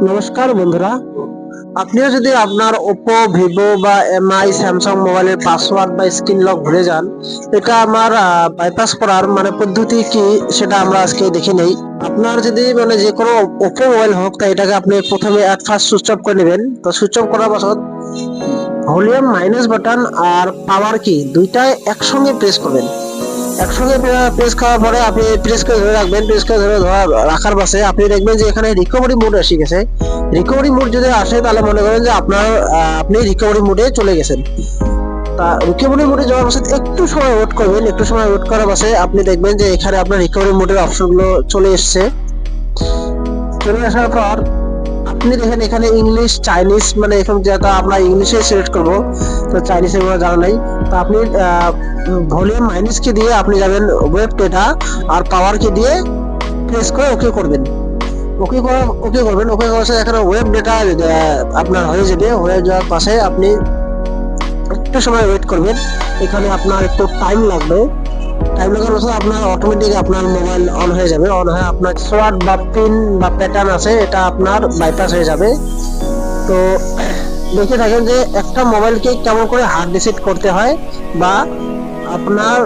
নমস্কার বন্ধুরা, আপনিও যদি আপনার ওপো, ভিভো বা এমআই, স্যামসাং মোবাইলের পাসওয়ার্ড বা স্ক্রিন লক ভুলে যান, এটা আমার বাইপাস করার পদ্ধতি কি সেটা আমরা আজকে দেখে নেই। আপনার যদি যে কোনো ওপো মোবাইল হোক, তাই এটাকে আপনি প্রথমে অ্যাট ফার্স্ট সুইচ অফ করে নেবেন। তো সুইচ অফ করার পাছত ভলিউম মাইনাস বাটন আর পাওয়ার কি দুইটাই একসঙ্গে প্রেস করবেন। একসঙ্গে প্রেস করার পরে আপনি প্রেস করে ধরে রাখবেন। প্রেস করে ধরে রাখার পাশে আপনি দেখবেন যে এখানে রিকভারি মোড এসে গেছে। রিকভারি মোড যদি আসে তাহলে মনে করেন যে আপনি রিকভারি মোডে চলে গেছেন। তা রিকভারি মোডে যাওয়ার পাশে একটু সময় ওয়েট করবেন। একটু সময় ওয়েট করার পাশে আপনি দেখবেন যে এখানে আপনার রিকভারি মোডের অপশনগুলো চলে এসেছে। চলে আসার পর আপনি দেখেন এখানে ইংলিশ, চাইনিজ, এখন যেটা আমরা ইংলিশে সিলেক্ট করব, তো চাইনিজে কোনো জানা নাই। তো আপনি ভলিউম মাইনাস কি দিয়ে আপনি যাবেন ওয়েব ডেটা, আর পাওয়ার কি দিয়ে প্রেস করে ওকে করবেন। ওকে করবেন। ওকে করার সাথে এখানে ওয়েব ডেটা আপনার হয়ে যাবে। হয়ে যাওয়ার পাশে আপনি একটু সময় ওয়েট করবেন। এখানে আপনার একটু টাইম লাগবে। টাইম লাগার পর আপনার অটোমেটিক আপনার মোবাইল অন হয়ে যাবে। অন হয়ে আপনার সোয়াট বা পিন বা প্যাটার্ন আছে, এটা আপনার বাইপাস হয়ে যাবে। তো দেখে থাকেন যে একটা মোবাইলকে কেমন করে হার্ড রিসেট করতে হয়, বা আপনার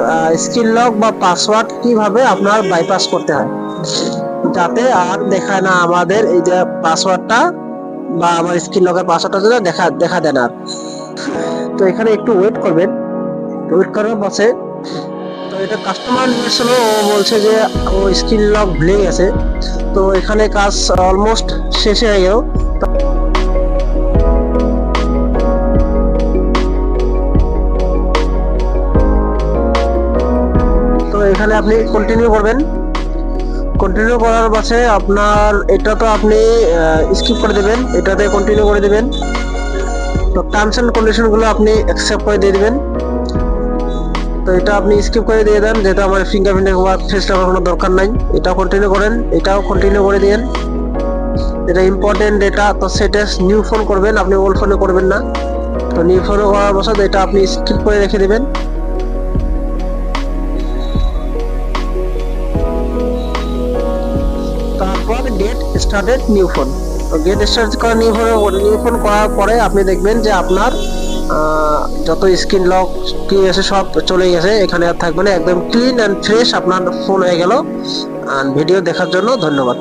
স্ক্রিন লক বা পাসওয়ার্ড কিভাবে আপনার বাইপাস করতে হয়, যাতে আর দেখায় না আমাদের এই যে পাসওয়ার্ডটা বা আমার স্ক্রিন লকের পাসওয়ার্ডটা যেন দেখা দেয় না। তো এখানে একটু ওয়েট করবেন। ওয়েট করার পাশে তো এটা কাস্টমার নিয়ে আসলে ও বলছে যে ও স্ক্রিন লক ভুলে গেছে। তো এখানে কাজ অলমোস্ট শেষ হয়ে গেল। তো এখানে আপনি কন্টিনিউ করবেন। কন্টিনিউ করার পাশে আপনার এটা তো আপনি স্কিপ করে দেবেন, এটাতে কন্টিনিউ করে দেবেন। তো টার্মস এন্ড কন্ডিশন গুলো আপনি অ্যাকসেপ্ট করে দিয়ে দিবেন। তো এটা আপনি স্কিপ করে দিয়ে দেন, যেহেতু আমার ফিঙ্গারপ্রিন্ট বা ফেস লাগানোর কোনো দরকার নাই। এটাও কন্টিনিউ করেন, এটাও কন্টিনিউ করে দিন। এটা ইম্পর্টেন্ট ডেটা, তো সেটা নিউ ফোন করবেন, আপনি ওল্ড ফোনে করবেন না। তো নিউ ফোনে করার বছর এটা আপনি স্কিপ করে রেখে দিবেন। তারপর গেট স্টার্টেড নিউ ফোন। তো গেট স্টার্ট করা নিউ ফোন করার পরে আপনি দেখবেন যে আপনার যত স্ক্রিন লক কি আছে সব চলে গেছে, এখানে আর থাকবে না। একদম ক্লিন অ্যান্ড ফ্রেশ আপনার ফোন হয়ে গেল। ভিডিও দেখার জন্য ধন্যবাদ।